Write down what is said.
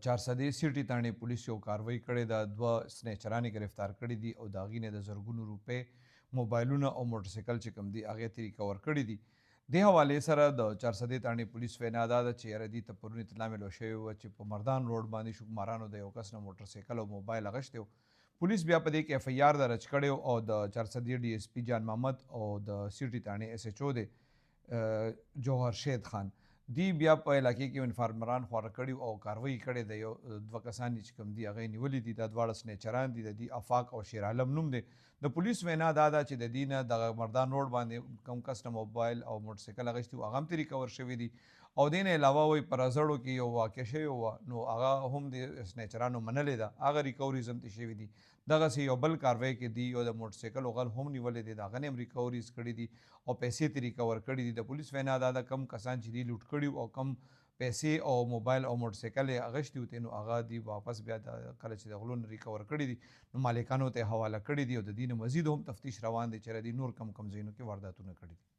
چارسدې سیټي تاڼې پولیس یو کاروایی کړې ده. 2 سنیچران یې ګرفتار کړي دي او د هغې نه د زرګونو روپۍ، موبایلونه او موټرسایکل چې کوم دي هغې ته ریکور کړي دي. دې حوالې سره د چارسدې تاڼې پولیس وینا دا ده چې یاره دې ته پرون اطلاع میلاو شوې وه چې په مردان روډ باندې شوکمارانو د یو کس نه موټرسایکل او موبایل اخیستی و. پولیس بیا په دې کې اف ای آر درج کړی او د چارسدې ډي اس پي جان محمد او د سیټي تاڼې اس ایچ او دی جوهر شید خان دی بیا په علاقې کې انفارمران خواره کړي او کاروایی کړې د یو 2 کسان چې کوم دي هغه یې نیولي دي. دا دواړه سنیچران دي. د دې افاق او شیر عالم نوم دی. د پولیس وینا دا ده چې د دې نه دغه مردان روډ باندې کوم کس نه موبایل او موټرسایکل اخیستي و هغه هم ترې ریکور شوي دي. او دې نه علاوه وایي په رزړو کې یو واقع شوې وه نو هغه هم د سنیچرانو منلې ده، هغه ریکوریز هم ترې شوي دي. دغسې یو بل کاروایی کې دي یو د موټرسایکل غل هم نیولی دی، د هغه نه هم ریکوریز کړي دي او پیسې ترې ریکور کړي دي. د پولیس وینا دا ده کم کسان چې دي لوټ کړي او کم پیسې او موبایل او موټرسایکل یې اخیستي وو نو هغه دي واپس بیا کله چې د غلو نه ریکور کړي دي نو مالکانو ته یې حواله کړي دي او د دې نه مزید هم تفتیش روان دی چې دوی نور کم ځایونو کې وارداتونه کړي دي.